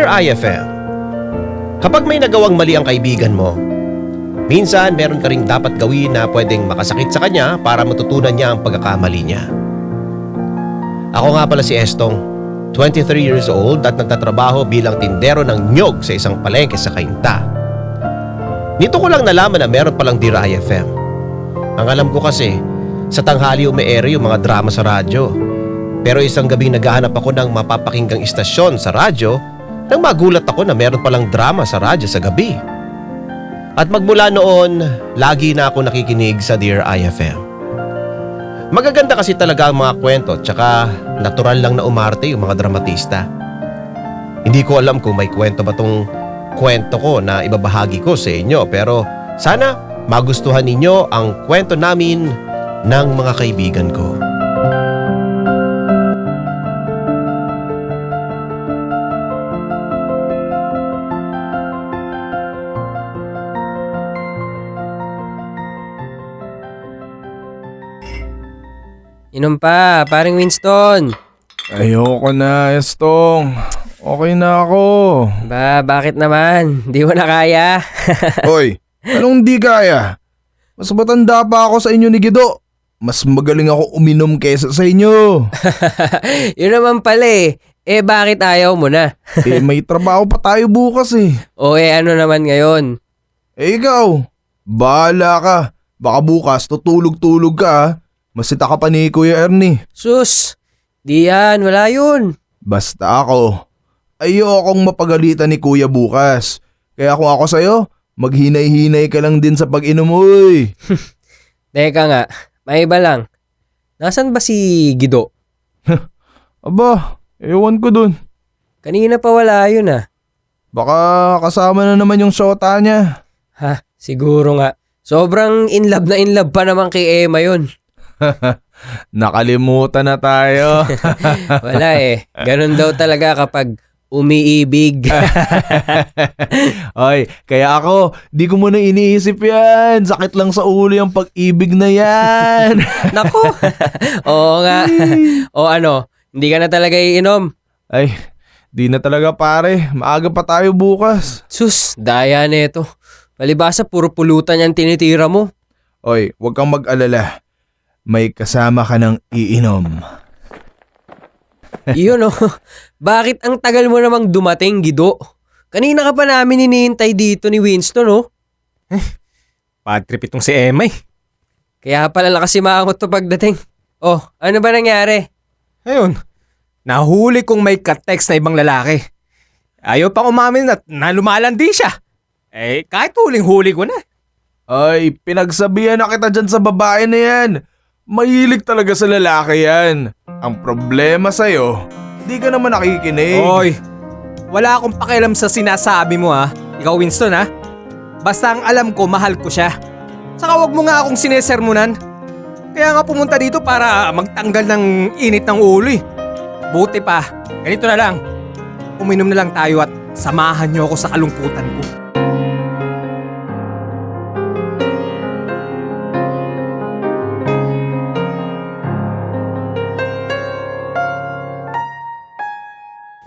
Dear IFM, kapag may nagawang mali ang kaibigan mo, minsan meron ka ring dapat gawin na pwedeng makasakit sa kanya para matutunan niya ang pagkakamali niya. Ako nga pala si Estong, 23 years old at nagtatrabaho bilang tindero ng nyog sa isang palengke sa Cainta. Nito ko lang nalaman na meron palang Dear IFM. Ang alam ko kasi, sa tanghali ume-air yung mga drama sa radyo. Pero isang gabing naghahanap ako ng mapapakinggang istasyon sa radyo nang magulat ako na meron palang drama sa radyo sa gabi. At magmula noon, lagi na ako nakikinig sa Dear IFM. Magaganda kasi talaga ang mga kwento tsaka natural lang na umarte yung mga dramatista. Hindi ko alam kung may kwento ba tong kwento ko na ibabahagi ko sa inyo, pero sana magustuhan ninyo ang kwento namin ng mga kaibigan ko. Inom pa, paring Winston. Ayoko na, Estong. Okay na ako. Bakit naman? Di mo na kaya? Hoy, anong di kaya? Mas matanda pa ako sa inyo ni Gido. Mas magaling ako uminom kesa sa inyo. Yun naman pala eh. Bakit ayaw mo na? May trabaho pa tayo bukas eh. Ano naman ngayon? Ikaw, bahala ka. Baka bukas tutulog-tulog ka ha. Masita ka pa ni Kuya Ernie. Sus, di yan, wala yun. Basta ako, ayokong mapagalitan ni Kuya bukas. Kaya kung ako sa'yo, maghinay-hinay ka lang din sa pag-inom mo eh. Teka nga, may iba lang. Nasaan ba si Gido? Aba, ewan ko dun. Kanina pa wala yun ah. Baka kasama na naman yung shota niya. Ha, siguro nga. Sobrang in love pa naman kay Emma yun. Nakalimutan na tayo. Wala eh. Ganun daw talaga kapag umiibig. Oy, kaya ako, di ko muna iniisip yan. Sakit lang sa ulo yung pag-ibig na yan. Nako. Oo nga. Hindi ka na talaga iinom. Ay, di na talaga pare. Maaga pa tayo bukas. Sus, daya nito. Palibasa puro pulutan yung tinitira mo. Oy, huwag kang mag-alala. May kasama ka ng iinom. Iyon Bakit ang tagal mo namang dumating, Gido? Kanina ka pa namin hinihintay dito ni Winston, Bad trip itong si Emma eh. Kaya pala nakasimangot to pagdating. Ano ba nangyari? Ayun, nahuli kong may ka-text na ibang lalaki. Ayaw pang umamin at nalumalandi siya. Kahit huling-huli ko na. Ay, pinagsabihan na kita dyan sa babae na yan. Mahilig talaga sa lalaki yan. Ang problema sa'yo, di ka naman nakikinig. Oy, wala akong pakialam sa sinasabi mo ha. Ikaw Winston ha. Basta ang alam ko, mahal ko siya. Saka wag mo nga akong sinesermonan. Kaya nga pumunta dito para magtanggal ng init ng ulo eh. Buti pa, ganito na lang. Uminom na lang tayo at samahan niyo ako sa kalungkutan ko.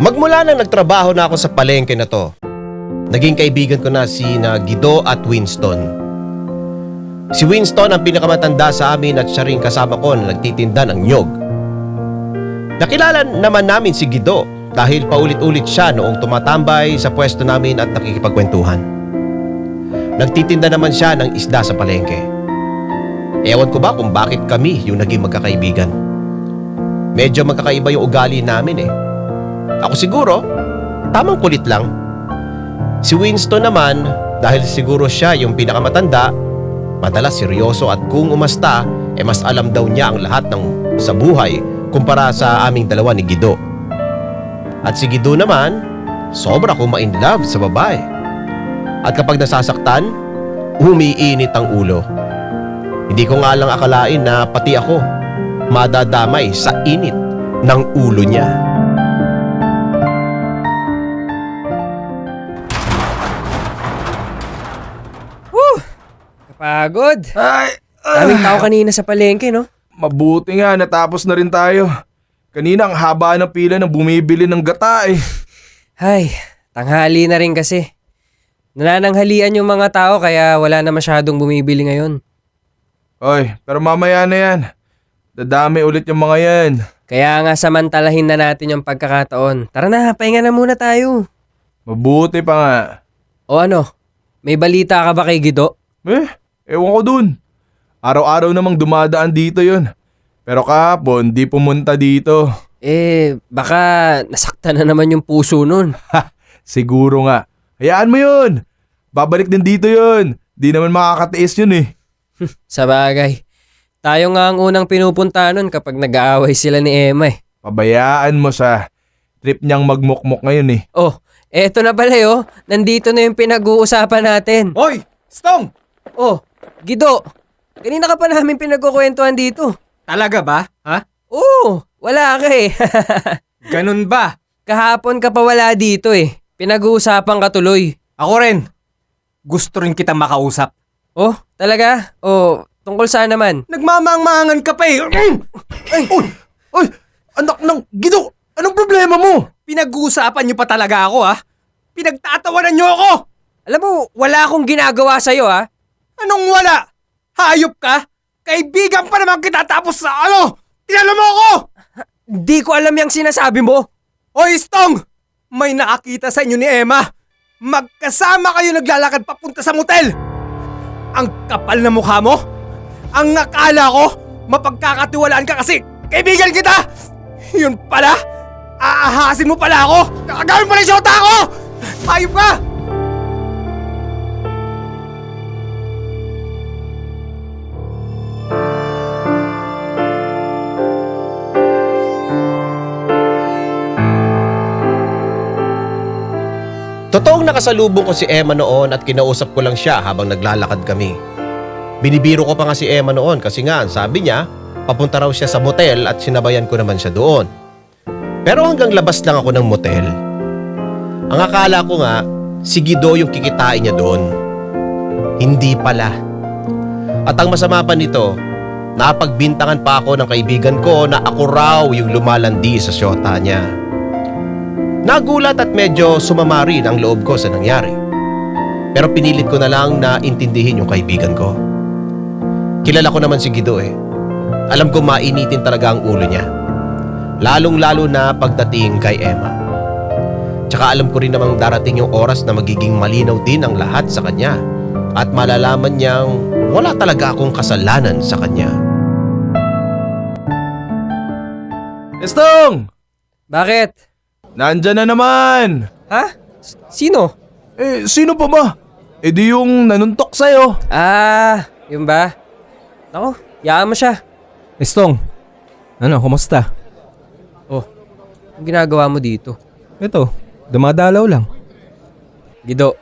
Magmula nang nagtrabaho na ako sa palengke na to, naging kaibigan ko na si Gido at Winston. Si Winston ang pinakamatanda sa amin at siya rin kasama ko na nagtitinda ng nyog. Nakilala naman namin si Gido dahil paulit-ulit siya noong tumatambay sa pwesto namin at nakikipagkwentuhan. Nagtitinda naman siya ng isda sa palengke. Ewan ko ba kung bakit kami yung naging magkakaibigan. Medyo magkakaiba yung ugali namin eh. Ako siguro, tamang kulit lang. Si Winston naman, dahil siguro siya yung pinakamatanda, madalas seryoso at kung umasta, mas alam daw niya ang lahat ng sa buhay kumpara sa aming dalawa ni Gido. At si Gido naman, sobra kong ma-inlove sa babae. At kapag nasasaktan, umiinit ang ulo. Hindi ko nga lang akalain na pati ako madadamay sa init ng ulo niya. Pagod. Ay, Daming tao kanina sa palengke, no? mabuti nga natapos na rin tayo. Kanina ang haba ng pila ng bumibili ng gata eh. Ay, Tanghali na rin kasi. Nanananghalian yung mga tao kaya wala na masyadong bumibili ngayon. Oy, pero mamaya na yan. Dadami ulit yung mga yan. Kaya nga samantalahin na natin yung pagkakataon. Tara na, pahinga na muna tayo. Mabuti pa nga. O ano, may balita ka ba kay Gido? Ewan ko dun. Araw-araw namang dumadaan dito yun. Pero kahapon, di pumunta dito. Baka nasaktan na naman yung puso nun. Siguro nga. Hayaan mo yun. Babalik din dito yun. Di naman makakatiis yun eh. Sa bagay. Tayo nga ang unang pinupunta nun kapag nag-aaway sila ni Emma eh. Pabayaan mo siya. Trip niyang magmukmok ngayon eh. Oh, eto na pala oh. Nandito na yung pinag-uusapan natin. Hoy! Stong! Oh, Gido. Kanina ka pa namin pinagkukwentuhan dito. Talaga ba? Ha? Oo, wala ka eh. Ganun ba? Kahapon ka pa wala dito eh. Pinag-uusapan ka tuloy. Ako rin. Gusto rin kita makausap. Oh, talaga? Oh, tungkol saan naman? Nagmamangmangan ka pa eh. Oy! Anak ng Gido! Anong problema mo? Pinag-uusapan niyo pa talaga ako ha? Pinagtatawanan niyo ako! Alam mo, wala akong ginagawa sa'yo ha. Anong wala? Hayop ka? Kaibigan pa naman kita tapos sa ano? Tinalo mo ako! Di ko alam yung sinasabi mo. Hoy Stong! May nakakita sa inyo ni Emma. Magkasama kayo naglalakad papunta sa motel. Ang kapal na mukha mo. Ang akala ko, mapagkakatiwalaan ka kasi kaibigan kita! Yun pala, aahasin mo pala ako! Kakagawin pala yung syota ako! Hayop ka! Totoong nakasalubong ko si Emma noon at kinausap ko lang siya habang naglalakad kami. Binibiro ko pa nga si Emma noon kasi nga sabi niya papunta raw siya sa motel at sinabayan ko naman siya doon. Pero hanggang labas lang ako ng motel. Ang akala ko nga si Gido yung kikitain niya doon. Hindi pala. At ang masama pa nito, napagbintangan pa ako ng kaibigan ko na ako raw yung lumalandi sa syota niya. Nagulat at medyo sumama rin ang loob ko sa nangyari. Pero pinilit ko na lang na intindihin yung kaibigan ko. Kilala ko naman si Gido eh. Alam ko mainitin talaga ang ulo niya. Lalong-lalo na pagdating kay Emma. Tsaka alam ko rin namang darating yung oras na magiging malinaw din ang lahat sa kanya. At malalaman niyang wala talaga akong kasalanan sa kanya. Estong! Bakit? Nandyan na naman! Ha? Sino? Sino pa ba? Di yung nanuntok sa'yo. Yun ba? Ako, yaan mo siya. Stong, ano, kumusta? Oh, ang ginagawa mo dito? Ito, dumadalaw lang. Gido,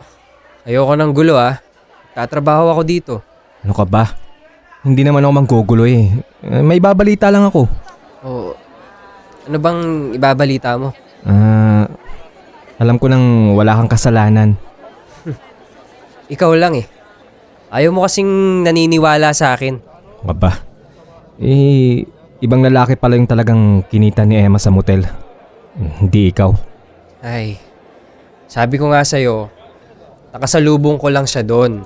ayoko ng gulo ah. Tatrabaho ako dito. Ano ka ba? Hindi naman ako manggugulo eh. May babalita lang ako. Oh, ano bang ibabalita mo? Alam ko nang wala kang kasalanan. Ikaw lang eh. Ayaw mo kasing naniniwala sa akin. Ano ka ba? Ibang lalaki pala yung talagang kinita ni Emma sa motel. Hindi ikaw. Ay, sabi ko nga sa'yo, nakasalubong ko lang siya doon.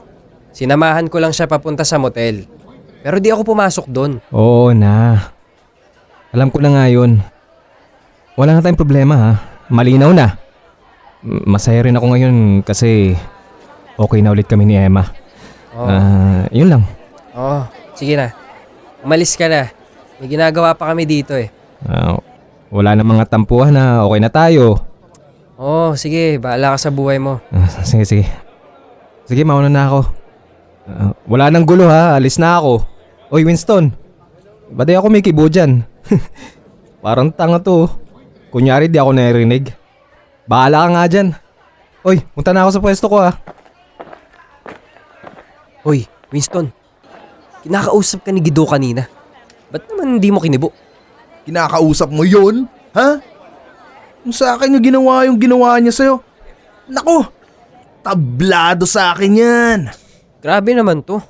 Sinamahan ko lang siya papunta sa motel. Pero di ako pumasok doon. Oo na. Alam ko na nga yun. Wala na tayong problema ha. Malinaw na. Masaya rin ako ngayon kasi okay na ulit kami ni Emma. Oh. Yun lang. Oh, sige na. Umalis ka na. May ginagawa pa kami dito eh. Wala na mga tampuhan na okay na tayo. Oh, sige. Bahala ka sa buhay mo. Sige. Sige, mauna na ako. Wala nang gulo ha. Alis na ako. Oy, Winston. Ba't di ako may kibo dyan? Parang tanga to. Kunyari di ako narinig. Bahala ka nga dyan. Oy, punta na ako sa pwesto ko ha. Hoy, Winston. Kinakausap ka ni Gido kanina. Ba't naman hindi mo kinibo? Kinakausap mo yun? Ha? Kung sa akin yung ginawa niya sa'yo. Nako, tablado sa akin yan. Grabe naman to.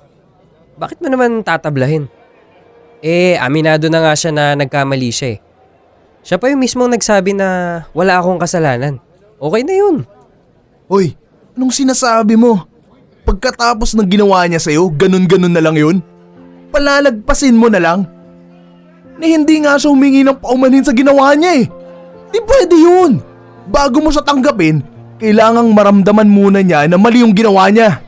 Bakit mo naman tatablahin? Aminado na nga siya na nagkamali siya eh. Siya pa yung mismong nagsabi na wala akong kasalanan. Okay na yun. Hoy, anong sinasabi mo? Pagkatapos ng ginawa niya sa'yo, ganun-ganun na lang yun? Palalagpasin mo na lang? Ni hindi nga siya humingi ng paumanhin sa ginawa niya eh. Di pwede yun. Bago mo siya tanggapin, kailangang maramdaman muna niya na mali yung ginawa niya.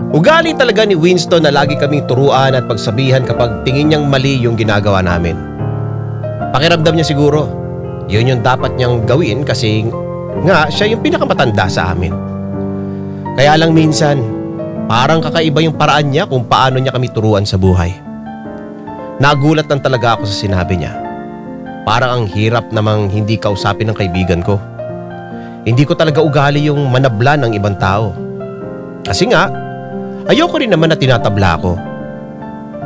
Ugali talaga ni Winston na lagi kaming turuan at pagsabihan kapag tingin niyang mali yung ginagawa namin. Pakiramdam niya siguro, yun yung dapat niyang gawin kasi nga siya yung pinakamatanda sa amin. Kaya lang minsan, parang kakaiba yung paraan niya kung paano niya kami turuan sa buhay. Nagulat lang talaga ako sa sinabi niya. Parang ang hirap namang hindi kausapin ng kaibigan ko. Hindi ko talaga ugali yung manabla ng ibang tao. Kasi nga, ayoko rin naman na tinatabla ako.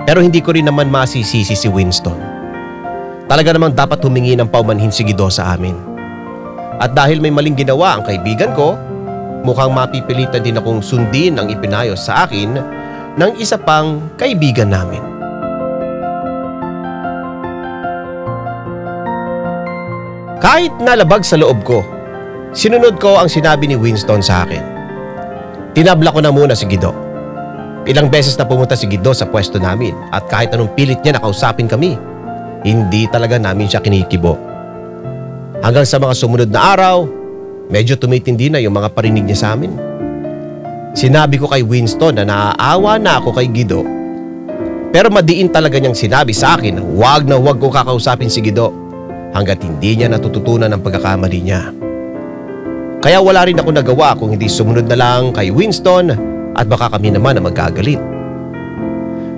Pero hindi ko rin naman masisisi si Winston. Talaga namang dapat humingi ng paumanhin si Guido sa amin. At dahil may maling ginawa ang kaibigan ko, mukhang mapipilitan din akong sundin ang ipinayos sa akin ng isa pang kaibigan namin. Kahit nalabag sa loob ko, sinunod ko ang sinabi ni Winston sa akin. Tinabla ko na muna si Guido. Ilang beses na pumunta si Guido sa pwesto namin at kahit anong pilit niya nakausapin kami, hindi talaga namin siya kinikibo. Hanggang sa mga sumunod na araw, medyo tumitindi na yung mga parinig niya sa amin. Sinabi ko kay Winston na naaawa na ako kay Guido. Pero madiin talaga niyang sinabi sa akin na huwag ko kakausapin si Guido hanggat hindi niya natututunan ang pagkakamali niya. Kaya wala rin ako nagawa kung hindi sumunod na lang kay Winston at baka kami naman na magkagalit.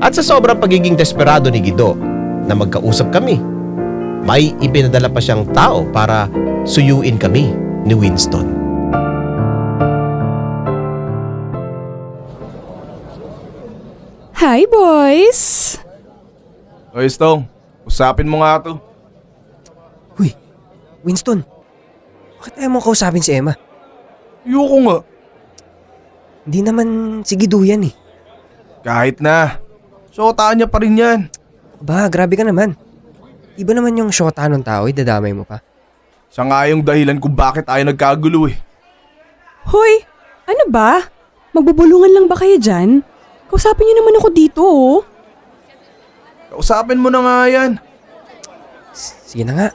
At sa sobrang pagiging desperado ni Guido na magkausap kami, may ipinadala pa siyang tao para suyuin kami ni Winston. Hi, boys! Hoy, Stong, usapin mo nga to. Huy, Winston, bakit ayaw mo kausapin si Emma? Ayoko nga. Hindi naman si Guido yan eh. Kahit na. Sotaan niya pa rin yan. Ba, grabe ka naman. Iba naman yung syota ng tao, idadamay mo pa. Siya nga yung dahilan kung bakit tayo nagkagulo eh. Hoy, ano ba? Magbubulungan lang ba kayo dyan? Kausapin niyo naman ako dito, oh. Kausapin mo na nga yan. Sige na nga.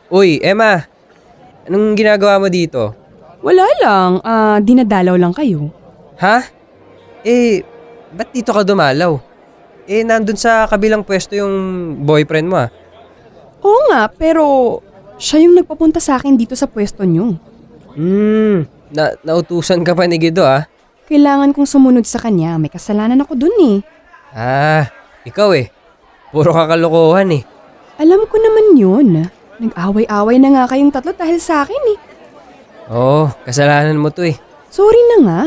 Uy, Emma. Anong ginagawa mo dito? Wala lang, dinadalaw lang kayo. Ha? Ba't dito ka dumalaw? Nandun sa kabilang pwesto yung boyfriend mo ah. Oo nga, pero siya yung nagpapunta sa akin dito sa pwesto niyo. Nautusan ka pa ni Guido ah. Kailangan kong sumunod sa kanya, may kasalanan ako dun eh. Ikaw puro kakalokohan eh. Alam ko naman yun. Nag-away-away na nga kayong tatlo dahil sa akin eh. Oo, kasalanan mo to eh. Sorry na nga.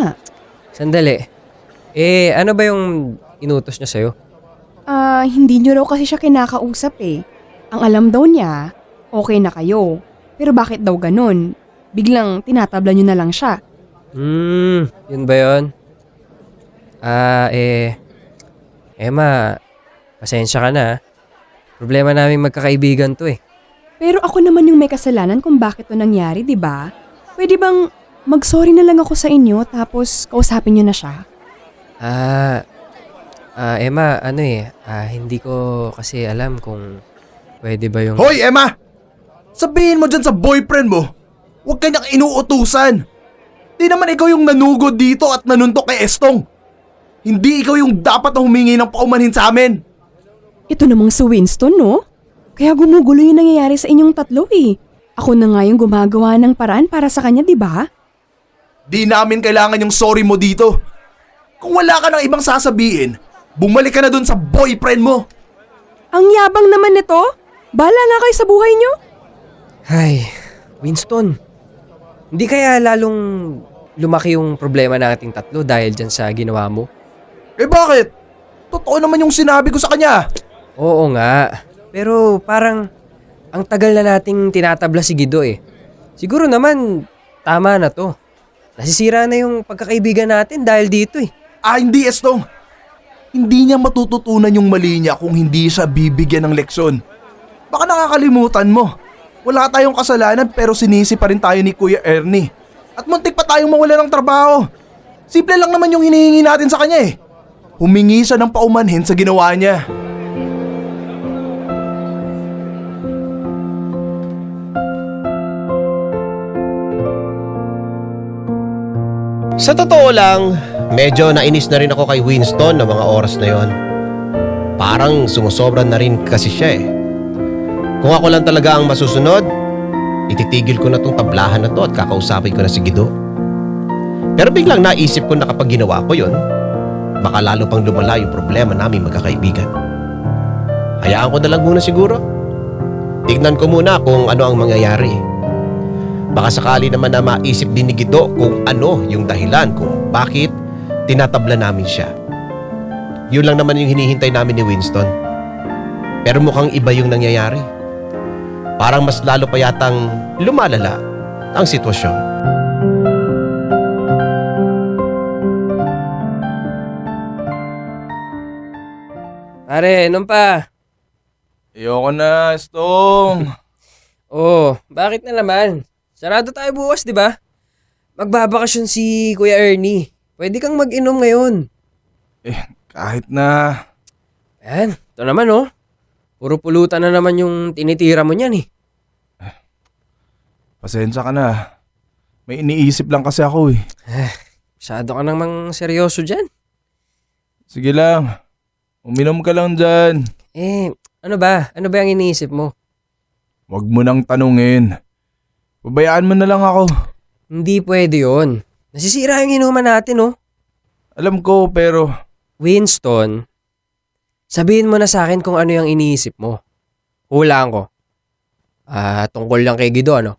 Sandali. Ano ba yung inutos niya sa'yo? Hindi niyo raw kasi siya kinakausap eh. Ang alam daw niya, okay na kayo. Pero bakit daw ganun? Biglang tinatabla niyo na lang siya. Yun ba yun? Emma, pasensya ka na ah. Problema namin magkakaibigan to eh. Pero ako naman yung may kasalanan kung bakit to nangyari, di ba? Pwede bang mag-sorry na lang ako sa inyo tapos kausapin niyo na siya? Emma, hindi ko kasi alam kung pwede ba yung... Hoy, Emma! Sabihin mo dyan sa boyfriend mo, huwag kanyang inuutusan. Di naman ikaw yung nanugod dito at nanuntok kay Estong. Hindi ikaw yung dapat na humingi ng paumanhin sa amin. Ito namang si Winston, no? Kaya gumugulo yung nangyayari sa inyong tatlo eh. Ako na nga yung gumagawa ng paraan para sa kanya, di ba? Di namin kailangan yung sorry mo dito. Kung wala ka ng ibang sasabihin, bumalik ka na dun sa boyfriend mo. Ang yabang naman nito. Bahala nga kayo sa buhay niyo. Ay, Winston. Hindi kaya lalong lumaki yung problema ng ating tatlo dahil dyan sa ginawa mo? Bakit? Totoo naman yung sinabi ko sa kanya. Oo nga. Pero parang ang tagal na nating tinatabla si Guido eh. Siguro naman tama na to. Nasisira na yung pagkakaibigan natin dahil dito eh. Hindi, Estong. Hindi niya matututunan yung mali niya kung hindi siya bibigyan ng leksyon. Baka nakakalimutan mo. Wala tayong kasalanan pero sinisi pa rin tayo ni Kuya Ernie. At muntik pa tayong mawala ng trabaho. Simple lang naman yung hinihingi natin sa kanya eh. Humingi siya ng paumanhin sa ginawa niya. Sa totoo lang, medyo nainis na rin ako kay Winston na mga oras na yon. Parang sumusobra na rin kasi siya eh. Kung ako lang talaga ang masusunod, ititigil ko na tong tablahan na to at kakausapin ko na si Guido. Pero biglang naisip ko na kapag ginawa ko yon, baka lalo pang lumala yung problema namin magkakaibigan. Hayaan ko na lang muna siguro. Tignan ko muna kung ano ang mangyayari. Baka sakali naman na maisip din ni Guido kung ano yung dahilan kung bakit tinatabla namin siya. Yun lang naman yung hinihintay namin ni Winston. Pero mukhang iba yung nangyayari. Parang mas lalo pa yatang lumalala ang sitwasyon. Pare, anong pa? Ayoko na, Estong. Oh, bakit na naman? Sarado tayo bukas, di ba? Magbabakasyon si Kuya Ernie. Pwede kang mag-inom ngayon. Kahit na. Ayan, ito naman oh. Puro pulutan na naman yung tinitira mo niyan eh. Pasensya ka na. May iniisip lang kasi ako eh. Masyado ka namang seryoso dyan. Sige lang. Uminom ka lang dyan. Ano ba? Ano ba yung iniisip mo? Huwag mo nang tanungin. Pabayaan mo na lang ako. Hindi pwede yon. Nasisira yung inuman natin oh. Alam ko pero. Winston, sabihin mo na sa akin kung ano yung iniisip mo. Hulaan ko. Tungkol lang kay Guido ano?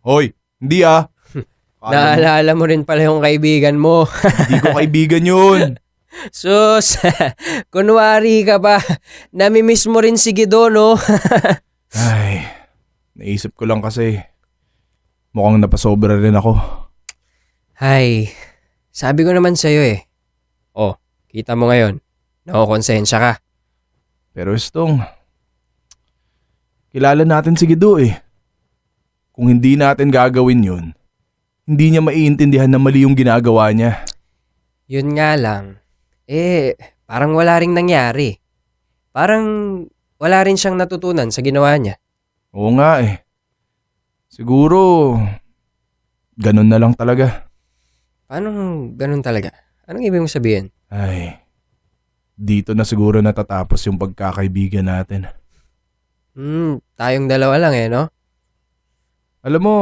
Hoy, hindi ah. Naalala mo rin pala yung kaibigan mo. Hindi ko kaibigan yun. Sus, kunwari ka ba? Namimiss mo rin si Guido no? Ay, naisip ko lang kasi. Mukhang napasobra rin ako. Hay, sabi ko naman sa'yo eh. Oh, kita mo ngayon. Nakokonsensya ka. Pero Estong, kilala natin si Guido eh. Kung hindi natin gagawin yun, hindi niya maiintindihan na mali yung ginagawa niya. Yun nga lang. Parang wala ring nangyari. Parang wala rin siyang natutunan sa ginawa niya. Oo nga eh. Siguro, ganun na lang talaga. Paano ganun talaga? Anong ibig mong sabihin? Ay, dito na siguro natatapos yung pagkakaibigan natin. Tayong dalawa lang eh, no? Alam mo,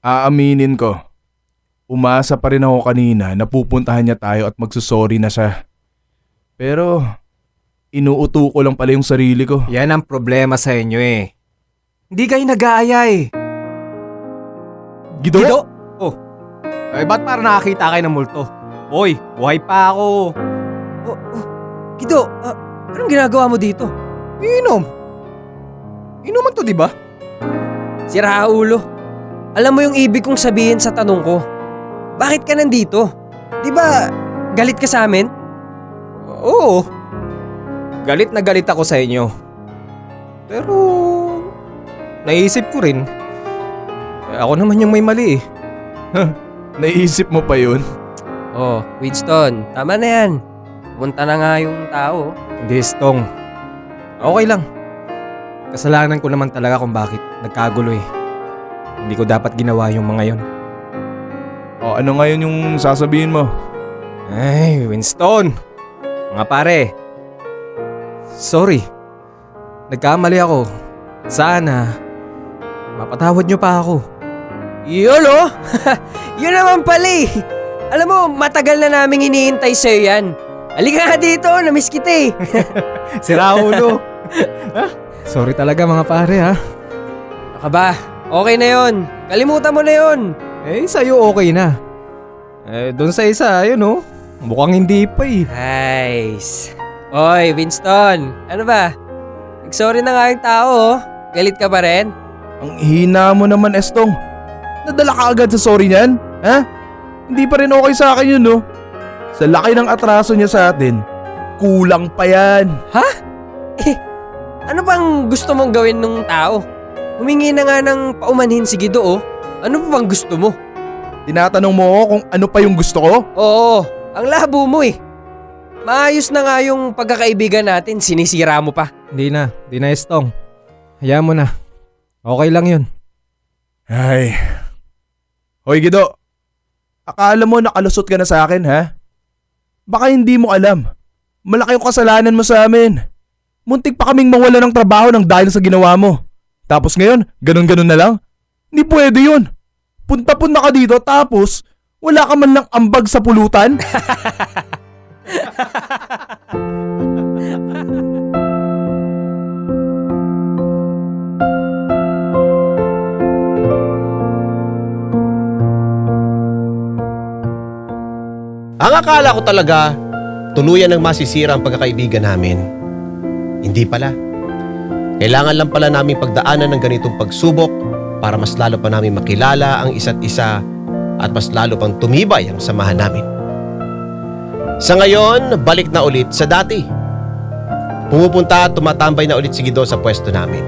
aaminin ko, umasa pa rin ako kanina na pupuntahan niya tayo at magsusorry na siya. Pero, inuuto ko lang pala yung sarili ko. Yan ang problema sa inyo eh. Hindi kayo nag-aaya eh. Guido? Oh. Ba't parang nakakita kayo ng multo? Hoy, buhay pa ako. Guido, anong ginagawa mo dito? Inom. Inuman to, di ba? Si Raulo, alam mo yung ibig kong sabihin sa tanong ko. Bakit ka nandito? Di ba galit ka sa amin? Oo. Galit na galit ako sa inyo. Pero, naisip ko rin. Ako naman yung may mali eh. Naisip mo pa yun? Oh, Winston, tama na yan. Pumunta na nga yung tao. Hindi, Stong. Okay lang. Kasalanan ko naman talaga kung bakit nagkagulo eh. Hindi ko dapat ginawa yung mga yon. O ano ngayon yung sasabihin mo? Ay, Winston. Mga pare. Sorry. Nagkamali ako. Sana, mapatawad nyo pa ako. Yun oh! Yun naman pala eh. Alam mo, matagal na naming iniintay sa'yo yan. Halika nga dito, namiss kita eh. Si Raulo. Sorry talaga mga pare ha. Baka ba? Okay na yon. Kalimutan mo na yon. Sa'yo okay na. Doon sa isa, yun oh. Mukhang hindi pa eh. Nice. Oy, Winston. Ano ba? Nag-sorry na nga yung tao oh. Galit ka pa rin? Ang hina mo naman, Estong. Nadala ka agad sa sorry niyan? Ha? Hindi pa rin okay sa akin yun, no? Sa laki ng atraso niya sa atin, kulang pa yan. Ano bang gusto mong gawin nung tao? Humingi na nga ng paumanhin si Guido oh. Ano pa bang gusto mo? Tinatanong mo ako kung ano pa yung gusto ko? Oo, ang labo mo eh. Maayos na nga yung pagkakaibigan natin, sinisira mo pa. Hindi na Estong. Hayaan mo na. Okay lang yun. Ay. Hoy Gido, akala mo nakalusot ka na sa akin, ha? Baka hindi mo alam. Malaki yung kasalanan mo sa amin. Muntik pa kaming mawala ng trabaho ng dahil sa ginawa mo. Tapos ngayon, ganun-ganun na lang? Hindi pwede yun. Punta-punta ka dito tapos wala ka man lang ambag sa pulutan? Ang akala ko talaga, tuluyan ng masisira ang pagkakaibigan namin. Hindi pala. Kailangan lang pala namin pagdaanan ng ganitong pagsubok para mas lalo pa namin makilala ang isa't isa at mas lalo pang tumibay ang samahan namin. Sa ngayon, balik na ulit sa dati. Pumupunta at tumatambay na ulit si Guido sa pwesto namin.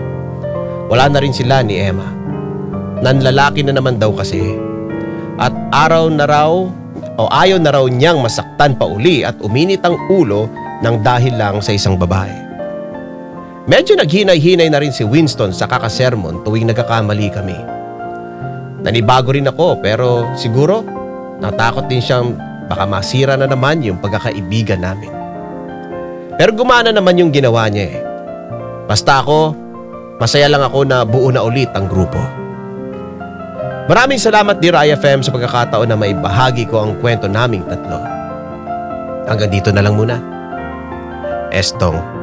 Wala na rin sila ni Emma. Nanlalaki na naman daw kasi. At ayaw na raw niyang masaktan pa uli at uminit ang ulo ng dahil lang sa isang babae. Medyo naghinay-hinay na rin si Winston sa kakasermon tuwing nagkakamali kami. Nanibago rin ako pero siguro natakot din siyang baka masira na naman yung pagkakaibigan namin. Pero gumana naman yung ginawa niya eh. Basta ako, masaya lang ako na buo na ulit ang grupo. Maraming salamat Dear IFM sa pagkakataon na maibahagi ko ang kwento naming tatlo. Hanggang dito na lang muna. Estong.